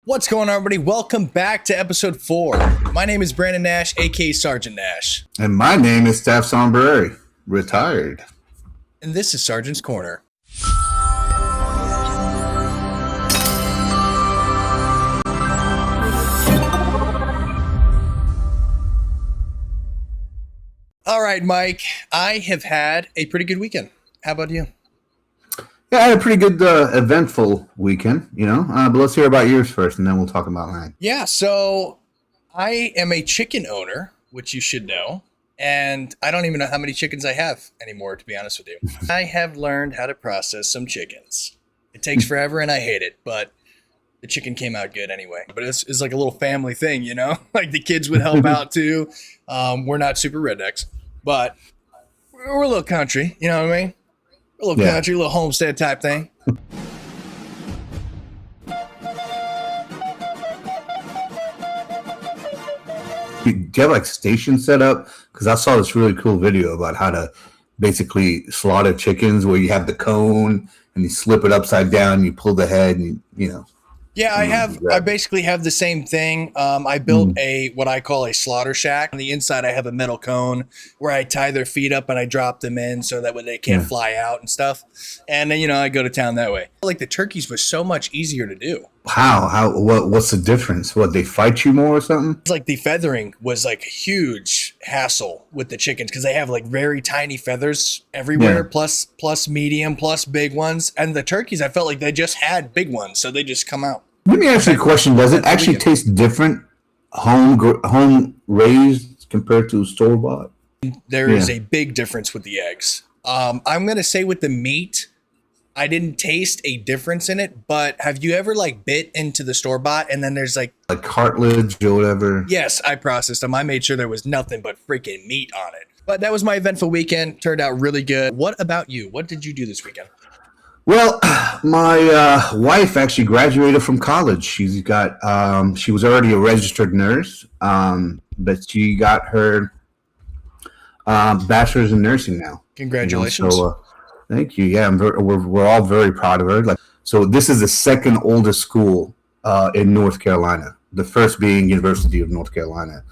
What's going on, everybody? Welcome back to episode 4. My name is Brandon Nash, aka Sergeant Nash. And my name is Staff Sombreri, retired. And this is Sergeant's Corner. All right, Mike, I have had a pretty good weekend. How about you? Yeah, I had a pretty good, eventful weekend, but let's hear about yours first, and then we'll talk about mine. Yeah, so I am a chicken owner, which you should know, and I don't even know how many chickens I have anymore, to be honest with you. I have learned how to process some chickens. It takes forever, and I hate it, but the chicken came out good anyway. But it's like a little family thing, Like the kids would help out too. We're not super rednecks, but we're a little country, you know what I mean? A little country, a little homestead type thing. Do you have like stations set up? Because I saw this really cool video about how to basically slaughter chickens, where you have the cone and you slip it upside down, you pull the head, and Yeah, I basically have the same thing. I built what I call a slaughter shack. On the inside, I have a metal cone where I tie their feet up and I drop them in so that way they can't fly out and stuff. And then, I go to town that way. Like the turkeys was so much easier to do. What's the difference? They fight you more or something? It's like the feathering was like a huge hassle with the chickens because they have like very tiny feathers everywhere, plus medium, plus big ones. And the turkeys, I felt like they just had big ones, so they just come out. Let me ask you a question. Does it actually taste different home raised compared to store-bought? There is a big difference with the eggs. I'm going to say with the meat, I didn't taste a difference in it, but have you ever bit into the store-bought and then there's like cartilage or whatever? Yes, I processed them. I made sure there was nothing but freaking meat on it. But that was my eventful weekend. Turned out really good. What about you? What did you do this weekend? Well, my wife actually graduated from college. She was already a registered nurse, but she got her bachelor's in nursing now. Congratulations! Thank you. Yeah, we're all very proud of her. So this is the second oldest school in North Carolina. The first being University of North Carolina.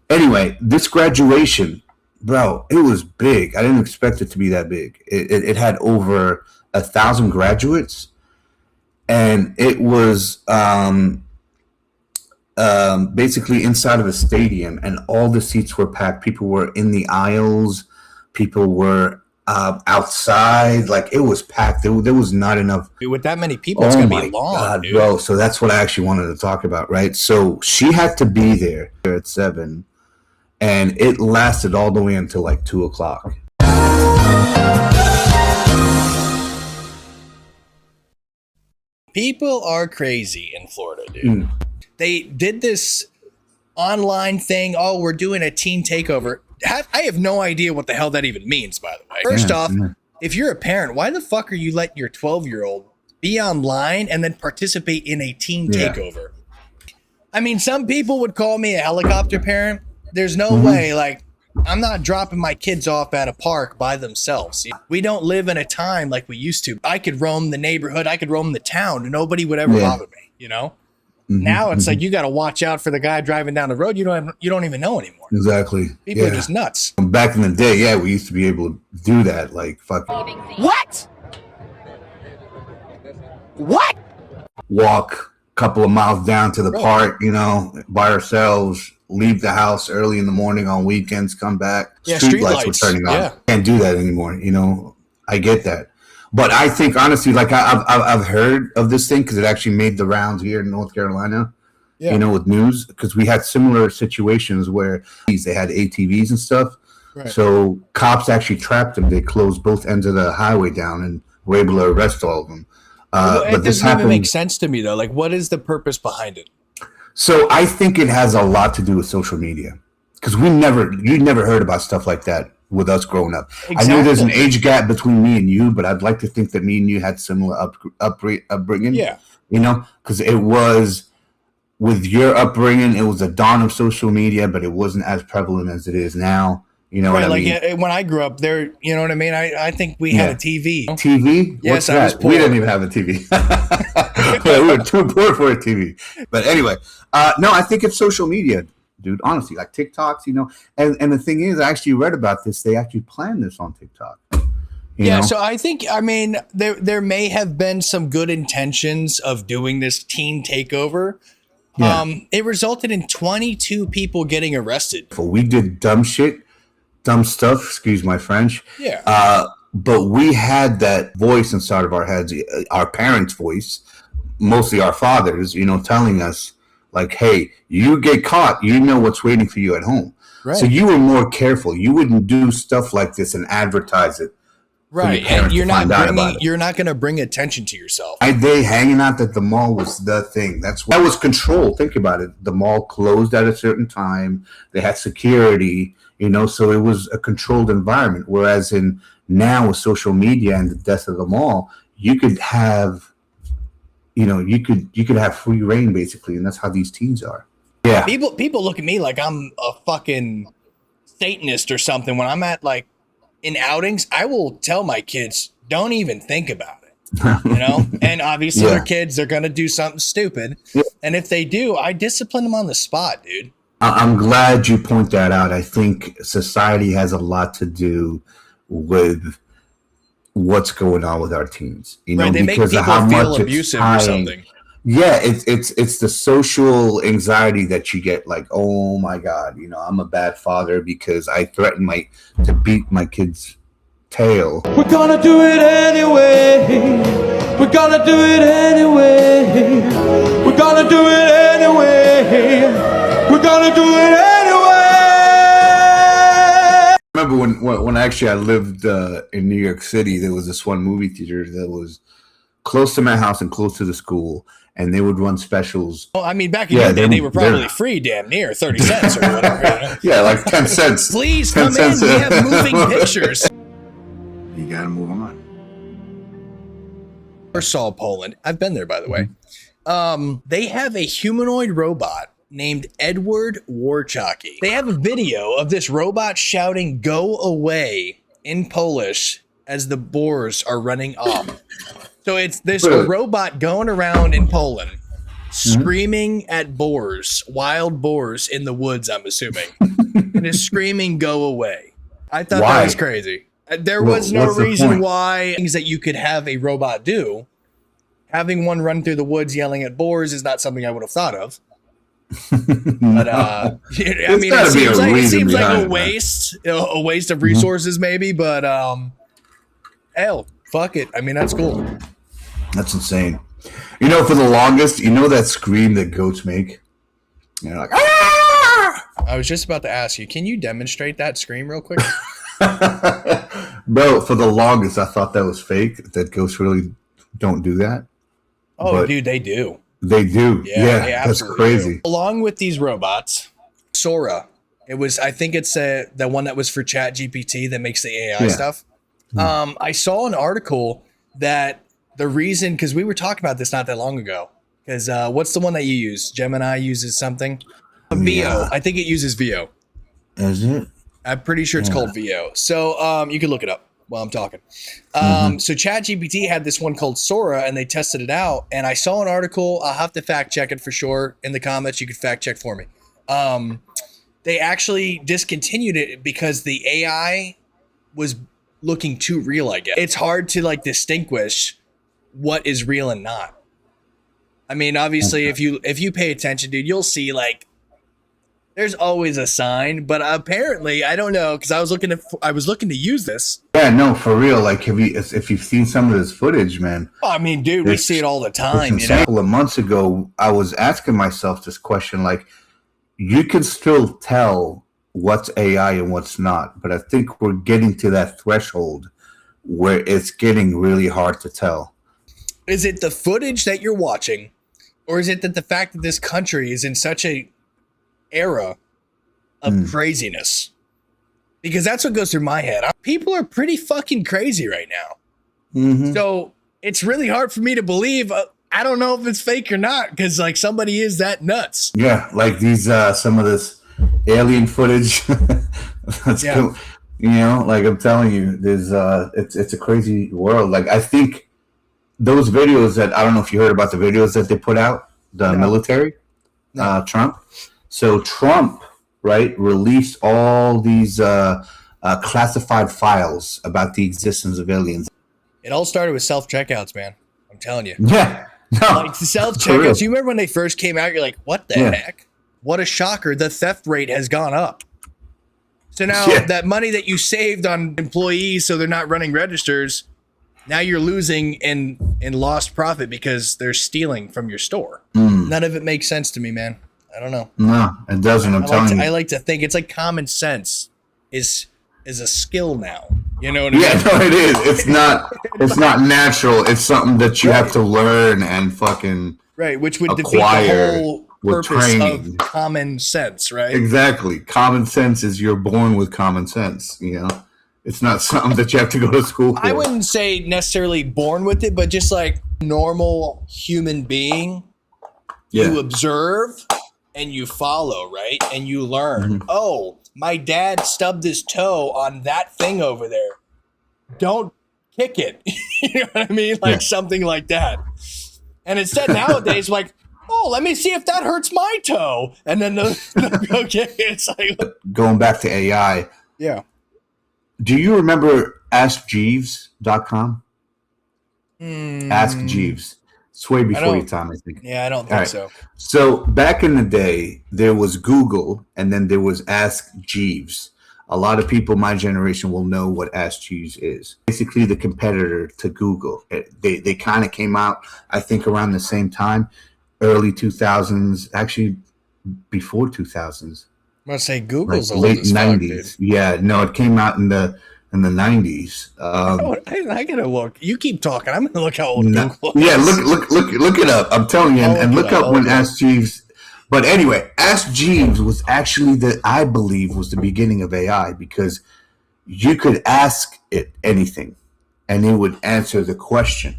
Anyway, this graduation, bro, it was big. I didn't expect it to be that big. It had over 1,000 graduates, and it was basically inside of a stadium, and all the seats were packed. People were in the aisles. People were outside. It was packed. There was not enough. With that many people, it's going to be long, God, dude. Bro. So that's what I actually wanted to talk about, right? So she had to be there at 7, and it lasted all the way until 2 o'clock. People are crazy in Florida, dude. They did this online thing. Oh, we're doing a teen takeover. I have no idea what the hell that even means, by the way. First off, if you're a parent, why the fuck are you letting your 12-year-old be online and then participate in a teen takeover? I mean, some people would call me a helicopter parent. There's no way, I'm not dropping my kids off at a park by themselves. We don't live in a time like we used to. I could roam the neighborhood. I could roam the town. And nobody would ever bother me, Now it's you got to watch out for the guy driving down the road. You don't even know anymore. Exactly. People are just nuts. Back in the day, we used to be able to do that. What? Walk a couple of miles down to the park, by ourselves. Leave the house early in the morning on weekends, come back. Yeah, street lights were turning on. Yeah. Can't do that anymore. I get that. But I think, honestly, I've heard of this thing because it actually made the rounds here in North Carolina, with news, because we had similar situations where they had ATVs and stuff. Right. So cops actually trapped them. They closed both ends of the highway down and were able to arrest all of them. But this doesn't even make sense to me, though. What is the purpose behind it? So I think it has a lot to do with social media, because you never heard about stuff like that with us growing up. Exactly. I know there's an age gap between me and you, but I'd like to think that me and you had similar upbringing. Yeah. Because it was, with your upbringing, it was the dawn of social media, but it wasn't as prevalent as it is now. You know what I mean? When I grew up there, you know what I mean? I think we had a TV. TV? Yes, What's that? We didn't even have a TV. we were too poor for a TV. But anyway, no, I think it's social media, dude. Honestly, like TikToks, and the thing is, I actually read about this. They actually planned this on TikTok. You know? So I think, there may have been some good intentions of doing this teen takeover. Yeah. It resulted in 22 people getting arrested. We did dumb stuff, excuse my French. Yeah. But we had that voice inside of our heads, our parents' voice, mostly our fathers, telling us, like, hey, you get caught, you know what's waiting for you at home. Right. So you were more careful. You wouldn't do stuff like this and advertise it. Right, and you're not going to bring attention to yourself. They hanging out at the mall was the thing. That was control. Think about it. The mall closed at a certain time. They had security, so it was a controlled environment. Whereas now with social media and the death of the mall, you could have, you could have free reign basically, and that's how these teens are. Yeah, people look at me like I'm a fucking Satanist or something when I'm at like. In outings, I will tell my kids, don't even think about it, and obviously their kids are going to do something stupid. Yeah. And if they do, I discipline them on the spot, dude. I'm glad you point that out. I think society has a lot to do with what's going on with our teens, right, they because make people of how feel much abusive or something. Yeah, it's the social anxiety that you get, like, oh my God, I'm a bad father because I threatened to beat my kid's tail. We're gonna do it anyway. We're gonna do it anyway. We're gonna do it anyway. We're gonna do it anyway. I remember when actually I lived in New York City, there was this one movie theater that was close to my house and close to the school. And they would run specials. Well, I mean, back in the day, they were probably free, damn near 30 cents or whatever. Yeah, like 10 cents. Please come in. We have moving pictures. You got to move on. Warsaw, Poland. I've been there, by the way. They have a humanoid robot named Edward Warchaki. They have a video of this robot shouting, "Go away," in Polish as the boars are running off. So it's this robot going around in Poland, screaming at boars, wild boars in the woods, I'm assuming. And is screaming, "Go away." I thought that was crazy. There was no reason why things that you could have a robot do. Having one run through the woods yelling at boars is not something I would have thought of. But I mean, it seems like a waste of resources, maybe. But hell, fuck it. I mean, that's cool. That's insane. For the longest, that scream that goats make? Like, ah! I was just about to ask you, can you demonstrate that scream real quick? Bro, for the longest, I thought that was fake, that ghosts really don't do that. Oh, but dude, they do. They do. Yeah, that's crazy. Do. Along with these robots, Sora, I think it's the one that was for ChatGPT that makes the AI stuff. I saw an article that the reason, because we were talking about this not that long ago, because what's the one that you use? Gemini uses something? VO. I think it uses VO. Is it? I'm pretty sure it's called VO. So you can look it up while I'm talking. So ChatGPT had this one called Sora, and they tested it out. And I saw an article. I'll have to fact check it for sure. In the comments, you can fact check for me. They actually discontinued it because the AI was looking too real, I guess. It's hard to distinguish what is real and not. I mean, obviously, if you pay attention, dude, you'll see there's always a sign, but apparently, I don't know, because I was looking to use this. Yeah, no, for real. If you've seen some of this footage, man. Oh, I mean, dude, we see it all the time. A couple of months ago, I was asking myself this question, you can still tell what's AI and what's not, but I think we're getting to that threshold where it's getting really hard to tell. Is it the footage that you're watching, or is it that the fact that this country is in such a era of craziness? Because that's what goes through my head. People are pretty fucking crazy right now. So it's really hard for me to believe. I don't know if it's fake or not, because somebody is that nuts. Yeah, these some of this alien footage. That's cool. I'm telling you, there's it's a crazy world. I think those videos that I don't know if you heard about the videos that they put out, the military, Trump. So Trump, right, released all these classified files about the existence of aliens. It all started with self-checkouts, man. I'm telling you. Yeah. No, like the self-checkouts. You remember when they first came out? You're like, what the heck? What a shocker. The theft rate has gone up. So now that money that you saved on employees so they're not running registers, now you're losing in lost profit because they're stealing from your store. None of it makes sense to me, man. I don't know. No, it doesn't. I'm telling you. I like to think it's like common sense is a skill now. You know what I mean? Yeah, no, it is. It's not natural. It's something that you have to learn and fucking which would acquire defeat the whole with purpose training. of common sense, right? Exactly. Common sense is you're born with common sense, you know? It's not something that you have to go to school for. I wouldn't say necessarily born with it, but just like normal human being, you observe and you follow, right? And you learn. Oh, my dad stubbed his toe on that thing over there. Don't kick it. You know what I mean? Like something like that. And instead nowadays, like, oh, let me see if that hurts my toe. And then okay, it's like going back to AI. Yeah. Do you remember AskJeeves.com? Ask Jeeves. It's way before your time, I think. Yeah, I don't think so. So back in the day, there was Google, and then there was Ask Jeeves. A lot of people my generation will know what Ask Jeeves is. Basically, the competitor to Google. They kind of came out, I think, around the same time, early 2000s, actually before 2000s. I'm gonna say Google's like late 90s. Yeah, no, it came out in the 90s. I gotta look. You keep talking. I'm gonna look how old Google is. Yeah, look it up. I'm telling you, and look up when Ask Jeeves. But anyway, Ask Jeeves was actually I believe was the beginning of AI, because you could ask it anything and it would answer the question.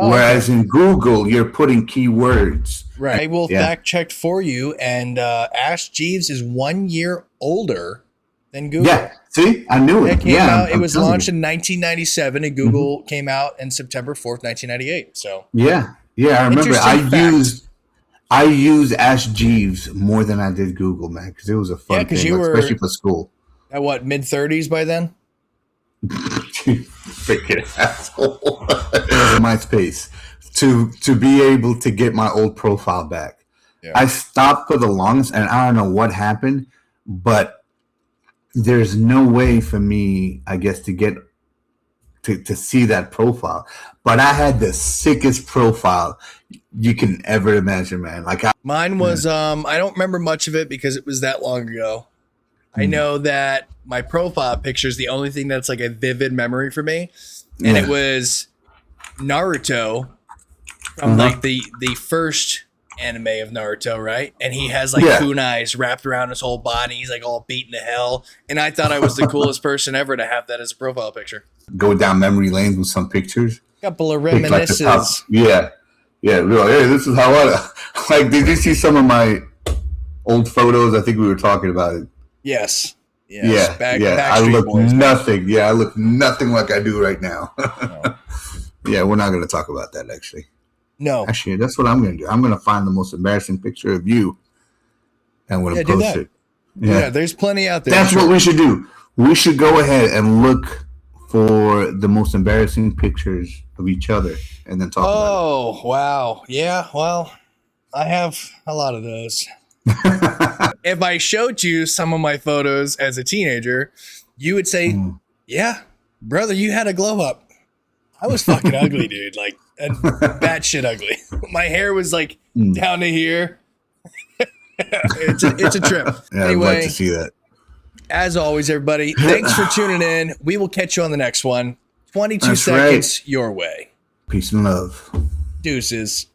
Whereas in Google, you're putting keywords. Right. I will fact check for you, and Ask Jeeves is 1 year older than Google. Yeah. See, I knew it. It was launched in 1997, and Google came out in September 4th, 1998. So yeah, I remember. I used Ask Jeeves more than I did Google, man, because it was a fun thing, especially for school. At what, mid-30s by then? Freaking asshole. MySpace to be able to get my old profile back. Yeah. I stopped for the longest, and I don't know what happened, but there's no way for me, I guess, to get to see that profile. But I had the sickest profile you can ever imagine, man. Like mine was I don't remember much of it because it was that long ago. I know that my profile picture is the only thing that's like a vivid memory for me. And it was Naruto from like the first anime of Naruto, right? And he has like kunais wrapped around his whole body. He's like all beaten to hell. And I thought I was the coolest person ever to have that as a profile picture. Go down memory lanes with some pictures. Couple of reminiscences. Like yeah. Real. Hey, this is how I like. Did you see some of my old photos? I think we were talking about it. Yes. Yeah. I look nothing. Yeah, I look nothing like I do right now. No. Yeah, we're not going to talk about that, actually. No. Actually, that's what I'm going to do. I'm going to find the most embarrassing picture of you, and I'm going to post it. Yeah, there's plenty out there. That's what we should do. We should go ahead and look for the most embarrassing pictures of each other, and then talk about it. Oh, wow. Yeah, well, I have a lot of those. If I showed you some of my photos as a teenager, you would say, yeah, brother, you had a glow up. I was fucking ugly, dude. Like, batshit ugly. My hair was like down to here. It's a trip. Yeah, anyway, I'd like to see that. As always, everybody, thanks for tuning in. We will catch you on the next one. 22 seconds your way. Peace and love. Deuces.